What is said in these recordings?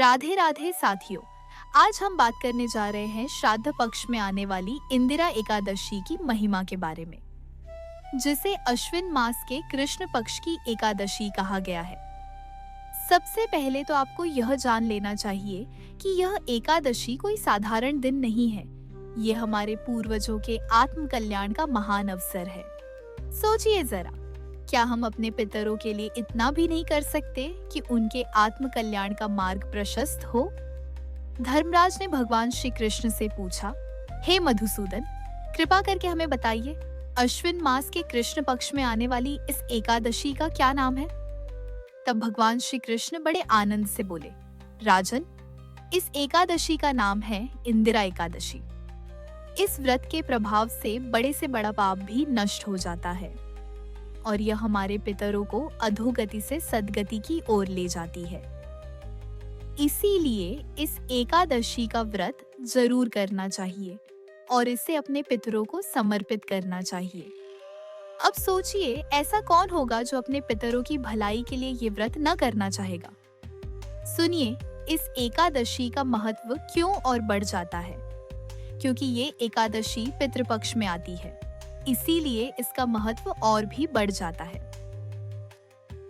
राधे राधे साथियों। आज हम बात करने जा रहे हैं श्राद्ध पक्ष में आने वाली इंदिरा एकादशी की महिमा के बारे में, जिसे अश्विन मास के कृष्ण पक्ष की एकादशी कहा गया है। सबसे पहले तो आपको यह जान लेना चाहिए कि यह एकादशी कोई साधारण दिन नहीं है। ये हमारे पूर्वजों के आत्म कल्याण का महान अवसर है। सोचिए जरा, क्या हम अपने पितरों के लिए इतना भी नहीं कर सकते कि उनके आत्म कल्याण का मार्ग प्रशस्त हो? धर्मराज ने भगवान श्री कृष्ण से पूछा, हे मधुसूदन, कृपा करके हमें बताइए, अश्विन मास के कृष्ण पक्ष में आने वाली इस एकादशी का क्या नाम है? तब भगवान श्री कृष्ण बड़े आनंद से बोले, राजन, इस एकादशी का नाम है इंदिरा एकादशी। इस व्रत के प्रभाव से बड़ा पाप भी नष्ट हो जाता है और यह हमारे पितरों को अधोगति से सद्गति की ओर ले जाती है। इसीलिए इस एकादशी का व्रत जरूर करना चाहिए और इसे अपने पितरों को समर्पित करना चाहिए। अब सोचिए, ऐसा कौन होगा जो अपने पितरों की भलाई के लिए ये व्रत न करना चाहेगा? सुनिए, इस एकादशी का महत्व क्यों और बढ़ जाता है, क्योंकि ये एकादशी पितृपक्ष में आती है, इसीलिए इसका महत्व और भी बढ़ जाता है।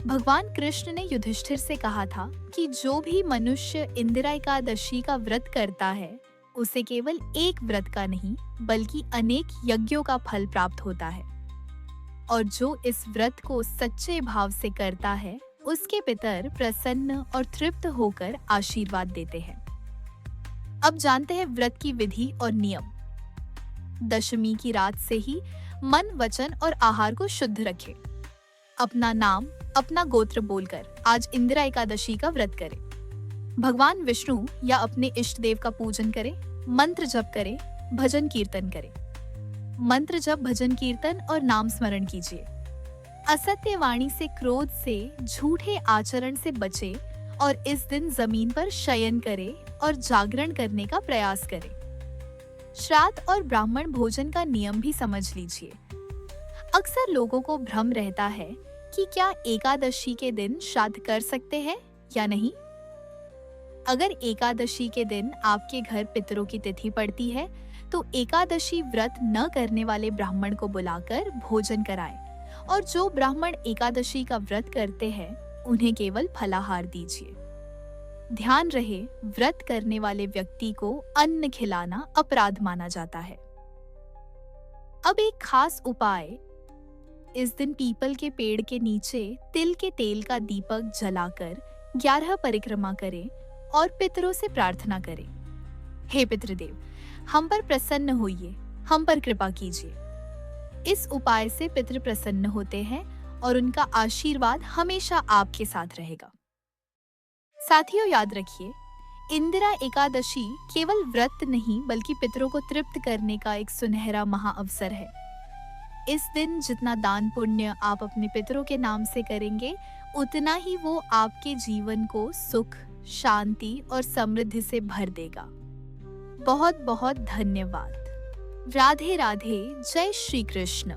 भगवान कृष्ण ने युधिष्ठिर से कहा था कि जो भी मनुष्य इंदिरा एकादशी का व्रत करता है, उसे केवल एक व्रत का नहीं बल्कि अनेक यज्ञों का फल प्राप्त होता है, और जो इस व्रत को सच्चे भाव से करता है, उसके पितर प्रसन्न और तृप्त होकर आशीर्वाद देते हैं। अब जानते हैं व्रत की विधि और नियम। दशमी की रात से ही मन, वचन और आहार को शुद्ध रखें। अपना नाम, अपना गोत्र बोलकर आज इंदिरा एकादशी का व्रत करें। भगवान विष्णु या अपने इष्ट देव का पूजन करें, मंत्र जप करें, भजन कीर्तन करें। मंत्र जप, भजन कीर्तन और नाम स्मरण कीजिए। असत्य वाणी से, क्रोध से, झूठे आचरण से बचे और इस दिन जमीन पर शयन करें और जागरण करने का प्रयास करें। श्राद्ध और ब्राह्मण भोजन का नियम भी समझ लीजिए। अक्सर लोगों को भ्रम रहता है कि क्या एकादशी के दिन श्राद्ध कर सकते हैं या नहीं। अगर एकादशी के दिन आपके घर पितरों की तिथि पड़ती है, तो एकादशी व्रत न करने वाले ब्राह्मण को बुलाकर भोजन कराएं, और जो ब्राह्मण एकादशी का व्रत करते हैं, उन्हें केवल फलाहार दीजिए। ध्यान रहे, व्रत करने वाले व्यक्ति को अन्न खिलाना अपराध माना जाता है। अब एक खास उपाय, इस दिन पीपल के पेड़ के नीचे तिल के तेल का दीपक जलाकर 11 परिक्रमा करें और पितरों से प्रार्थना करें, हे पितृदेव, हम पर प्रसन्न होइए, हम पर कृपा कीजिए। इस उपाय से पितृ प्रसन्न होते हैं और उनका आशीर्वाद हमेशा आपके साथ रहेगा। साथियों, याद रखिए, इंदिरा एकादशी केवल व्रत नहीं बल्कि पितरों को तृप्त करने का एक सुनहरा महाअवसर है। इस दिन जितना दान पुण्य आप अपने पितरों के नाम से करेंगे, उतना ही वो आपके जीवन को सुख, शांति और समृद्धि से भर देगा। बहुत बहुत धन्यवाद। राधे राधे। जय श्री कृष्ण।